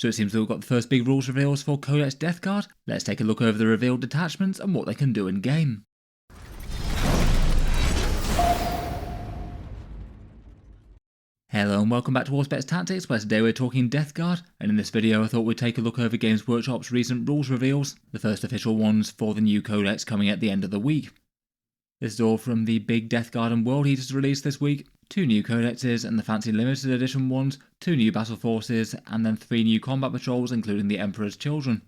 So it seems that we've got the first big rules reveals for Codex Death Guard. Let's take a look over the revealed detachments and what they can do in game. Hello and welcome back to Auspex Tactics, where today we're talking Death Guard, and in this video I thought we'd take a look over Games Workshop's recent rules reveals, the first official ones for the new Codex coming at the end of the week. This is all from the big Death Guard and World Eaters released this week, 2 new codexes and the fancy limited edition ones, 2 new battle forces, and then 3 new combat patrols including the Emperor's Children.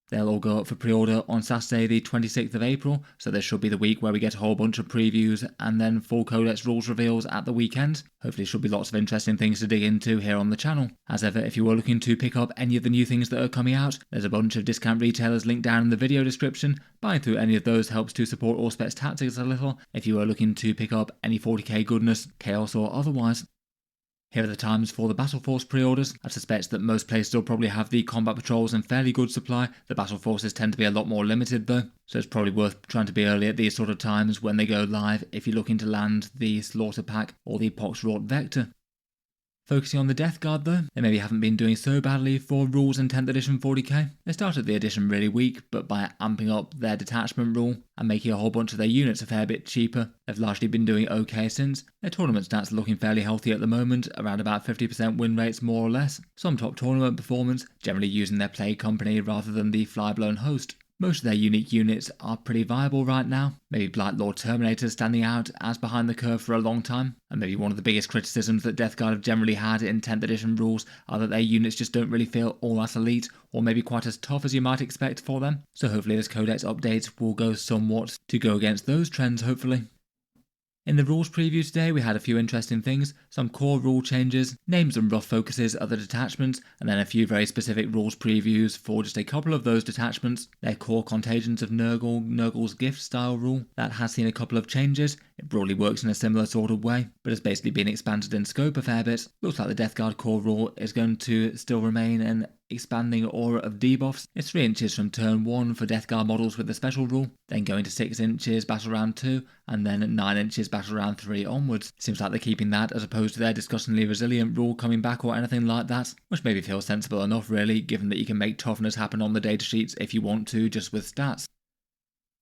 They'll all go up for pre-order on Saturday the 26th of April, so this should be the week where we get a whole bunch of previews and then full Codex rules reveals at the weekend. Hopefully should be lots of interesting things to dig into here on the channel. As ever, if you were looking to pick up any of the new things that are coming out, there's a bunch of discount retailers linked down in the video description. Buying through any of those helps to support Auspex Tactics a little if you are looking to pick up any 40k goodness, chaos or otherwise. Here are the times for the Battle Force pre-orders. I suspect that most places will probably have the combat patrols in fairly good supply. The battle forces tend to be a lot more limited though, so it's probably worth trying to be early at these sort of times when they go live if you're looking to land the Slaughter Pack or the Poxrot Vector. Focusing on the Death Guard though, they maybe haven't been doing so badly for rules in 10th edition 40k. They started the edition really weak, but by amping up their detachment rule and making a whole bunch of their units a fair bit cheaper, they've largely been doing okay since. Their tournament stats are looking fairly healthy at the moment, around about 50% win rates more or less. Some top tournament performance, generally using their play company rather than the fly-blown host. Most of their unique units are pretty viable right now, maybe Blight Lord Terminator standing out as behind the curve for a long time, and maybe one of the biggest criticisms that Death Guard have generally had in 10th edition rules are that their units just don't really feel all that elite, or maybe quite as tough as you might expect for them, so hopefully this Codex update will go somewhat to go against those trends hopefully. In the rules preview today we had a few interesting things, some core rule changes, names and rough focuses of the detachments, and then a few very specific rules previews for just a couple of those detachments. Their core Contagions of Nurgle's gift style rule, that has seen a couple of changes. It broadly works in a similar sort of way, but has basically been expanded in scope a fair bit. Looks like the Death Guard core rule is going to still remain an expanding aura of debuffs. It's 3 inches from turn 1 for Death Guard models with the special rule, then going to 6 inches battle round 2, and then 9 inches battle round 3 onwards. Seems like they're keeping that as opposed to their disgustingly resilient rule coming back or anything like that, which maybe feels sensible enough really, given that you can make toughness happen on the datasheets if you want to, just with stats.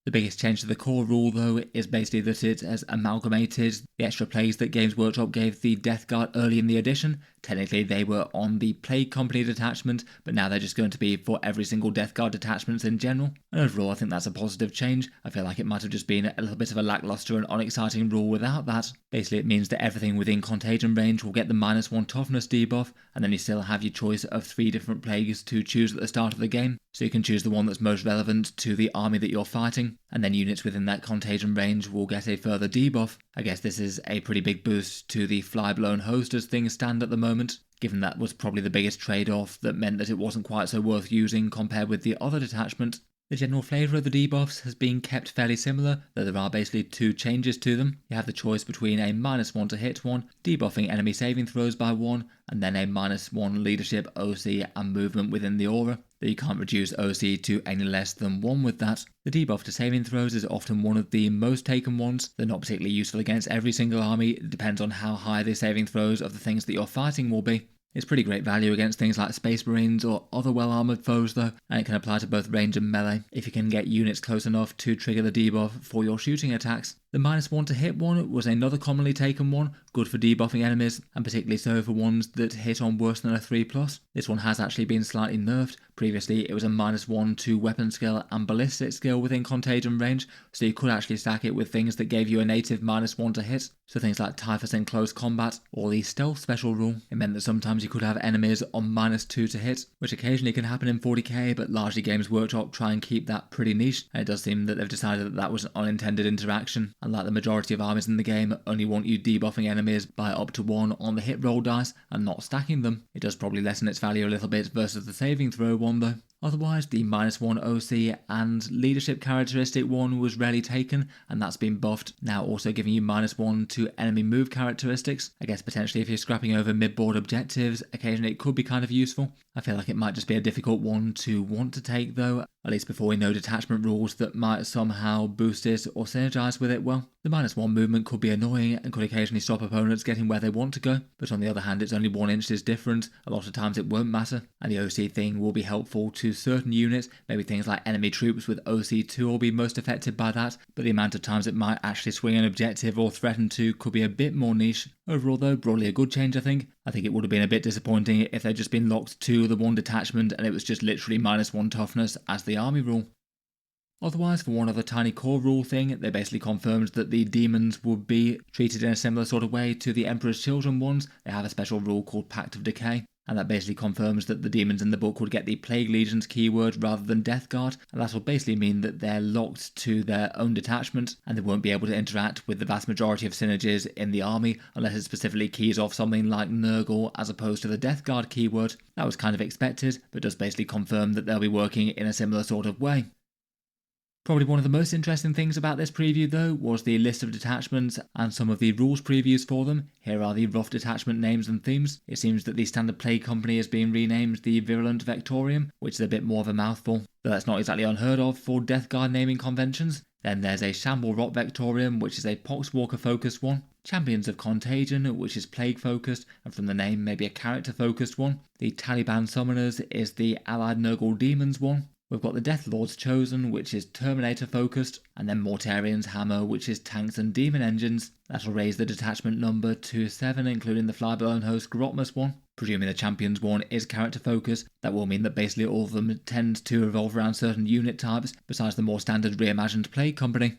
The biggest change to the core rule though is basically that it has amalgamated the extra plays that Games Workshop gave the Death Guard early in the edition. Technically they were on the Plague Company detachment, but now they're just going to be for every single Death Guard detachments in general. And overall I think that's a positive change. I feel like it might have just been a little bit of a lackluster and unexciting rule without that. Basically it means that everything within Contagion range will get the -1 toughness debuff, and then you still have your choice of 3 different plagues to choose at the start of the game. So you can choose the one that's most relevant to the army that you're fighting, and then units within that Contagion range will get a further debuff. I guess this is a pretty big boost to the fly-blown host as things stand at the moment, given that was probably the biggest trade-off that meant that it wasn't quite so worth using compared with the other detachment. The general flavour of the debuffs has been kept fairly similar, though there are basically 2 changes to them. You have the choice between a -1 to hit one, debuffing enemy saving throws by 1, and then a -1 leadership, OC and movement within the aura. Though you can't reduce OC to any less than 1 with that. The debuff to saving throws is often one of the most taken ones. They're not particularly useful against every single army, it depends on how high the saving throws of the things that you're fighting will be. It's pretty great value against things like Space Marines or other well-armoured foes though, and it can apply to both range and melee, if you can get units close enough to trigger the debuff for your shooting attacks. The -1 to hit one was another commonly taken one, good for debuffing enemies, and particularly so for ones that hit on worse than a 3+. This one has actually been slightly nerfed. Previously it was a -1 to weapon skill and ballistic skill within Contagion range, so you could actually stack it with things that gave you a native -1 to hit, so things like Typhus in close combat, or the stealth special rule. It meant that sometimes you could have enemies on -2 to hit, which occasionally can happen in 40k, but largely Games Workshop try and keep that pretty niche, and it does seem that they've decided that that was an unintended interaction. And like the majority of armies in the game only want you debuffing enemies by up to 1 on the hit roll dice and not stacking them. It does probably lessen its value a little bit versus the saving throw one though. Otherwise, the -1 OC and leadership characteristic one was rarely taken, and that's been buffed, now also giving you -1 to enemy move characteristics. I guess potentially if you're scrapping over mid-board objectives, occasionally it could be kind of useful. I feel like it might just be a difficult one to want to take though, at least before we know detachment rules that might somehow boost it or synergize with it well. The -1 movement could be annoying and could occasionally stop opponents getting where they want to go, but on the other hand it's only 1 inch is different, a lot of times it won't matter, and the OC thing will be helpful to certain units, maybe things like enemy troops with OC2 will be most affected by that, but the amount of times it might actually swing an objective or threaten to could be a bit more niche. Overall though, broadly a good change I think. I think it would have been a bit disappointing if they'd just been locked to the 1 detachment and it was just literally -1 toughness as the army rule. Otherwise, for one other tiny core rule thing, they basically confirmed that the demons would be treated in a similar sort of way to the Emperor's Children ones. They have a special rule called Pact of Decay, and that basically confirms that the demons in the book would get the Plague Legions keyword rather than Death Guard, and that will basically mean that they're locked to their own detachment and they won't be able to interact with the vast majority of synergies in the army unless it specifically keys off something like Nurgle as opposed to the Death Guard keyword. That was kind of expected, but does basically confirm that they'll be working in a similar sort of way. Probably one of the most interesting things about this preview though was the list of detachments and some of the rules previews for them. Here are the rough detachment names and themes. It seems that the Standard Plague Company is being renamed the Virulent Vectorium, which is a bit more of a mouthful, but that's not exactly unheard of for Death Guard naming conventions. Then there's a Shamblerot Vectorium, which is a Poxwalker focused one. Champions of Contagion, which is plague focused, and from the name maybe a character focused one. The Taliban Summoners is the Allied Nurgle Demons one. We've got the Death Lord's Chosen, which is Terminator focused, and then Mortarion's Hammer, which is tanks and demon engines. That'll raise the detachment number to 7, including the Flyblown Host Grotmus one. Presuming the Champions one is character focused, that will mean that basically all of them tend to revolve around certain unit types, besides the more standard reimagined Plague Company.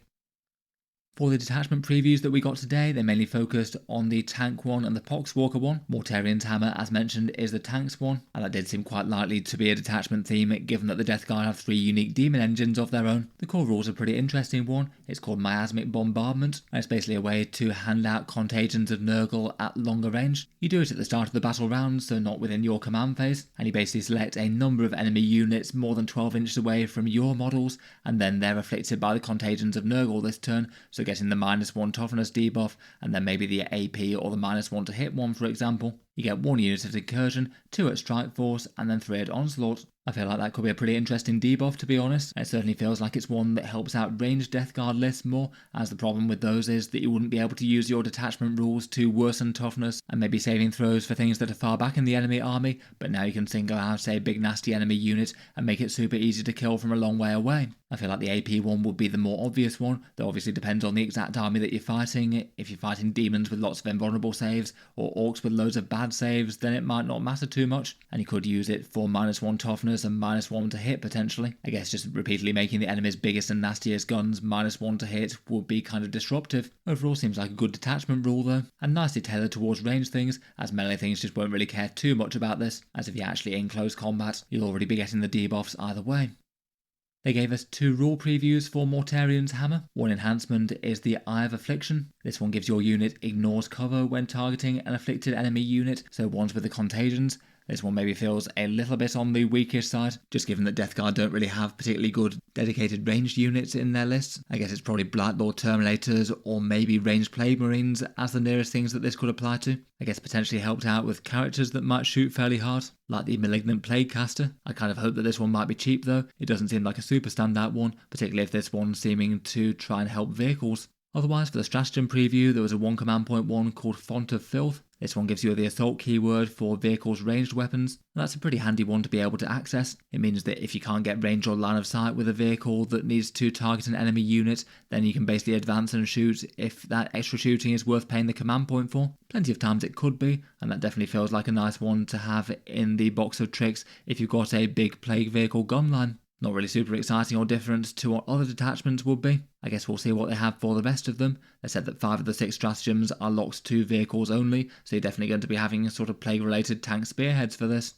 For the detachment previews that we got today, they mainly focused on the tank one and the Poxwalker one. Mortarion's Hammer, as mentioned, is the tanks one, and that did seem quite likely to be a detachment theme given that the Death Guard have 3 unique demon engines of their own. The core rule's a pretty interesting one. It's called Miasmic Bombardment, and it's basically a way to hand out contagions of Nurgle at longer range. You do it at the start of the battle round, so not within your command phase, and you basically select a number of enemy units more than 12 inches away from your models, and then they're afflicted by the contagions of Nurgle this turn, so getting the -1 toughness debuff, and then maybe the AP or the -1 to hit one for example. You get 1 unit at incursion, 2 at strike force, and then 3 at onslaught. I feel like that could be a pretty interesting debuff to be honest. It certainly feels like it's one that helps out ranged Death Guard lists more, as the problem with those is that you wouldn't be able to use your detachment rules to worsen toughness and maybe saving throws for things that are far back in the enemy army, but now you can single out say a big nasty enemy unit and make it super easy to kill from a long way away. I feel like the AP one would be the more obvious one, that obviously depends on the exact army that you're fighting. If you're fighting demons with lots of invulnerable saves, or orcs with loads of bad saves, then it might not matter too much, and you could use it for -1 toughness and -1 to hit potentially. I guess just repeatedly making the enemy's biggest and nastiest guns -1 to hit would be kind of disruptive. Overall seems like a good detachment rule though, and nicely tailored towards range things, as melee things just won't really care too much about this, as if you're actually in close combat, you'll already be getting the debuffs either way. They gave us 2 rule previews for Mortarion's Hammer. One enhancement is the Eye of Affliction. This one gives your unit ignores cover when targeting an afflicted enemy unit, so ones with the Contagions. This one maybe feels a little bit on the weakish side, just given that Death Guard don't really have particularly good dedicated ranged units in their lists. I guess it's probably Blightlord Terminators or maybe ranged Plague Marines as the nearest things that this could apply to. I guess potentially helped out with characters that might shoot fairly hard, like the Malignant Plague Caster. I kind of hope that this one might be cheap though. It doesn't seem like a super standout one, particularly if this one's seeming to try and help vehicles. Otherwise, for the stratagem preview, there was a 1 command point one called Font of Filth. This one gives you the assault keyword for vehicles' ranged weapons, and that's a pretty handy one to be able to access. It means that if you can't get range or line of sight with a vehicle that needs to target an enemy unit, then you can basically advance and shoot if that extra shooting is worth paying the command point for. Plenty of times it could be, and that definitely feels like a nice one to have in the box of tricks if you've got a big plague vehicle gun line. Not really super exciting or different to what other detachments would be. I guess we'll see what they have for the rest of them. They said that 5 of the 6 stratagems are locked to vehicles only, so you're definitely going to be having sort of plague-related tank spearheads for this.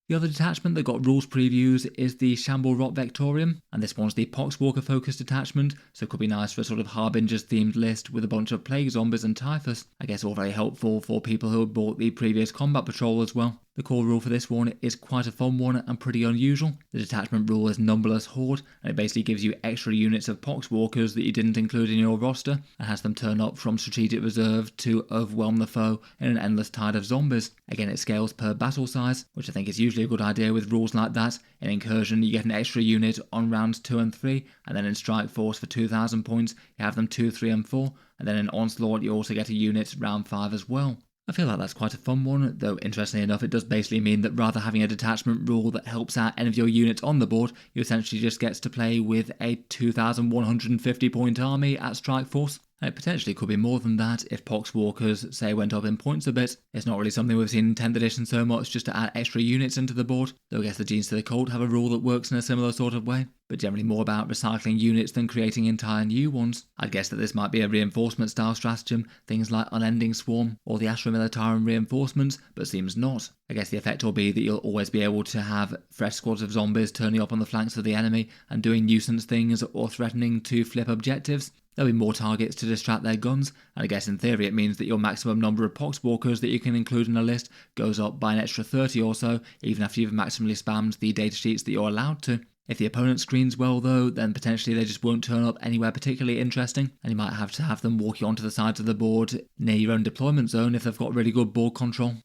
The other detachment that got rules previews is the Shamblerot Vectorium, and this one's the Poxwalker focused detachment, so it could be nice for a sort of Harbingers themed list with a bunch of plague zombies and typhus. I guess all very helpful for people who have bought the previous combat patrol as well. The core rule for this one is quite a fun one and pretty unusual. The detachment rule is Numberless Horde, and it basically gives you extra units of Poxwalkers that you didn't include in your roster, and has them turn up from Strategic Reserve to overwhelm the foe in an endless tide of zombies. Again, it scales per battle size, which I think is usually a good idea with rules like that. In Incursion, you get an extra unit on rounds 2 and 3, and then in Strike Force for 2,000 points, you have them 2, 3 and 4, and then in Onslaught you also get a unit round 5 as well. I feel like that's quite a fun one, though interestingly enough it does basically mean that rather having a detachment rule that helps out any of your units on the board, you essentially just get to play with a 2,150 point army at Strike Force. And it potentially could be more than that if Poxwalkers, say, went up in points a bit. It's not really something we've seen in 10th edition so much, just to add extra units into the board, though I guess the Genes to the Cult have a rule that works in a similar sort of way, but generally more about recycling units than creating entire new ones. I'd guess that this might be a reinforcement style stratagem, things like Unending Swarm or the Astra Militarum reinforcements, but seems not. I guess the effect will be that you'll always be able to have fresh squads of zombies turning up on the flanks of the enemy and doing nuisance things or threatening to flip objectives. There'll be more targets to distract their guns, and I guess in theory it means that your maximum number of Poxwalkers that you can include in a list goes up by an extra 30 or so, even after you've maximally spammed the datasheets that you're allowed to. If the opponent screens well though, then potentially they just won't turn up anywhere particularly interesting, and you might have to have them walking onto the sides of the board near your own deployment zone if they've got really good board control.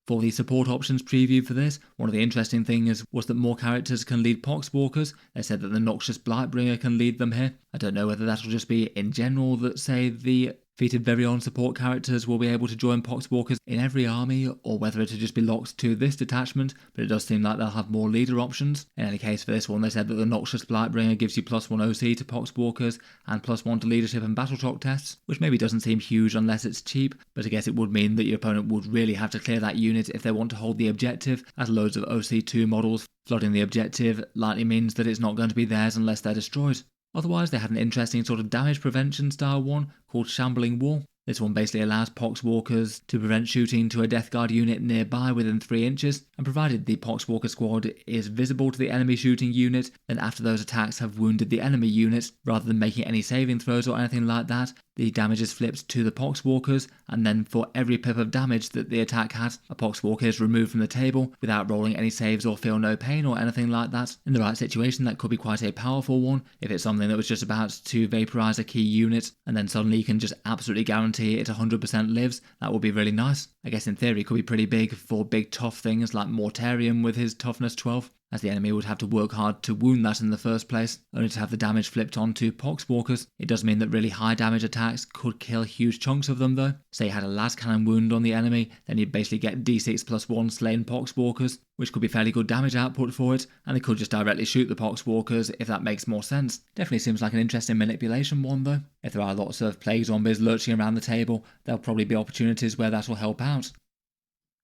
For the support options preview for this, one of the interesting things was that more characters can lead Poxwalkers. They said that the Noxious Blightbringer can lead them here. I don't know whether that'll just be in general that, say, the Feated Virion support characters will be able to join Poxwalkers in every army, or whether it'll just be locked to this detachment, but it does seem like they'll have more leader options. In any case, for this one, they said that the Noxious Blightbringer gives you +1 OC to Poxwalkers and +1 to leadership and battle shock tests, which maybe doesn't seem huge unless it's cheap, but I guess it would mean that your opponent would really have to clear that unit if they want to hold the objective, as loads of OC2 models flooding the objective likely means that it's not going to be theirs unless they're destroyed. Otherwise, they had an interesting sort of damage prevention style one called Shambling Wall. This one basically allows Poxwalkers to prevent shooting to a Death Guard unit nearby within 3 inches, and provided the Poxwalker squad is visible to the enemy shooting unit, then after those attacks have wounded the enemy unit, rather than making any saving throws or anything like that, the damage is flipped to the Poxwalkers, and then for every pip of damage that the attack had, a Poxwalker is removed from the table without rolling any saves or feel no pain or anything like that. In the right situation, that could be quite a powerful one. If it's something that was just about to vaporize a key unit, and then suddenly you can just absolutely guarantee it 100% lives, that would be really nice. I guess in theory it could be pretty big for big tough things like Mortarion with his toughness 12, as the enemy would have to work hard to wound that in the first place, only to have the damage flipped onto Poxwalkers. It does mean that really high damage attacks could kill huge chunks of them though. Say you had a las cannon wound on the enemy, then you'd basically get d6 +1 slain Poxwalkers, which could be fairly good damage output for it, and they could just directly shoot the Poxwalkers if that makes more sense. Definitely seems like an interesting manipulation one though. If there are lots of plague zombies lurching around the table, there'll probably be opportunities where that will help out.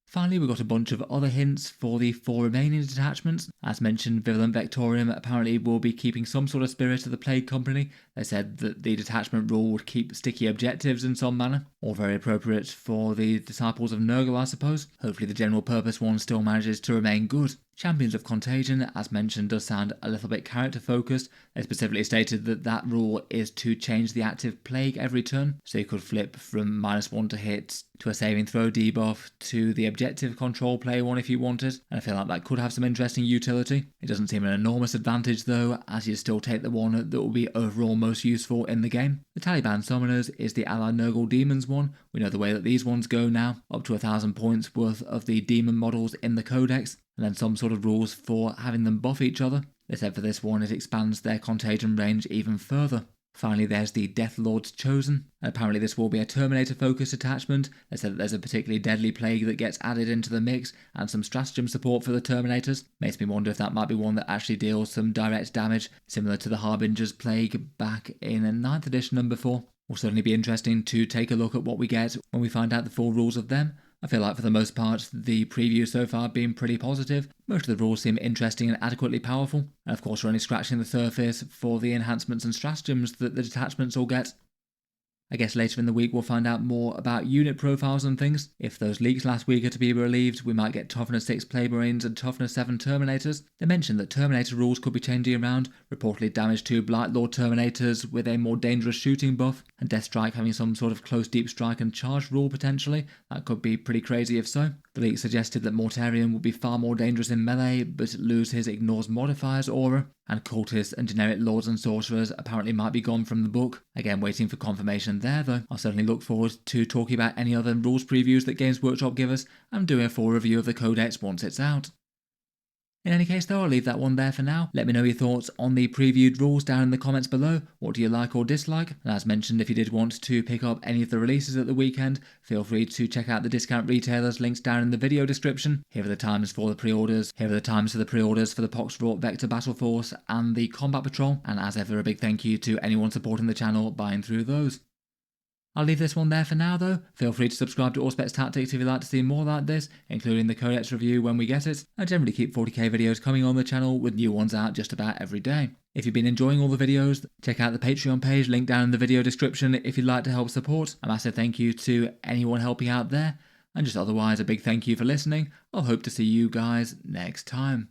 Finally, we've got a bunch of other hints for the 4 remaining detachments. As mentioned, Virulent Vectorium apparently will be keeping some sort of spirit of the Plague Company. They said that the detachment rule would keep sticky objectives in some manner, all very appropriate for the Disciples of Nurgle, I suppose. Hopefully the general purpose one still manages to remain good. Champions of Contagion, as mentioned, does sound a little bit character focused. They specifically stated that that rule is to change the active plague every turn, so you could flip from -1 to hit to a saving throw debuff to the objective control play one if you wanted, and I feel like that could have some interesting utility. It doesn't seem an enormous advantage though, as you still take the one that will be overall most useful in the game. The Taliban Summoners is the Allied Nurgle Demons one. We know the way that these ones go now, up to 1,000 points worth of the demon models in the Codex, and then some sort of rules for having them buff each other. They said for this one it expands their contagion range even further. Finally, there's the Death Lord's Chosen. Apparently this will be a Terminator-focused attachment. They said that there's a particularly deadly plague that gets added into the mix, and some stratagem support for the Terminators. Makes me wonder if that might be one that actually deals some direct damage, similar to the Harbinger's Plague back in 9th edition and before. Will certainly be interesting to take a look at what we get when we find out the full rules of them. I feel like for the most part, the preview so far have been pretty positive. Most of the rules seem interesting and adequately powerful, and of course we're only scratching the surface for the enhancements and stratagems that the detachments will get. I guess later in the week we'll find out more about unit profiles and things. If those leaks last week are to be relieved, we might get Toughness 6 Playmarines and Toughness 7 Terminators. They mentioned that Terminator rules could be changing around, reportedly damage 2 Blight Lord Terminators with a more dangerous shooting buff, and Death Strike having some sort of close deep strike and charge rule potentially. That could be pretty crazy if so. The leak suggested that Mortarion will be far more dangerous in melee, but lose his Ignores Modifiers aura, and Cultists and generic Lords and Sorcerers apparently might be gone from the book. Again, waiting for confirmation there though. I'll certainly look forward to talking about any other rules previews that Games Workshop give us, and doing a full review of the Codex once it's out. In any case though, I'll leave that one there for now. Let me know your thoughts on the previewed rules down in the comments below. What do you like or dislike? And as mentioned, if you did want to pick up any of the releases at the weekend, feel free to check out the discount retailers links down in the video description. Here are the times for the pre-orders. Here are the times for the pre-orders for the Poxrot Vector Battle Force and the Combat Patrol. And as ever, a big thank you to anyone supporting the channel buying through those. I'll leave this one there for now though. Feel free to subscribe to Auspex Tactics if you'd like to see more like this, including the Codex review when we get it. I generally keep 40k videos coming on the channel with new ones out just about every day. If you've been enjoying all the videos, check out the Patreon page linked down in the video description if you'd like to help support. A massive thank you to anyone helping out there, and just otherwise a big thank you for listening. I'll hope to see you guys next time.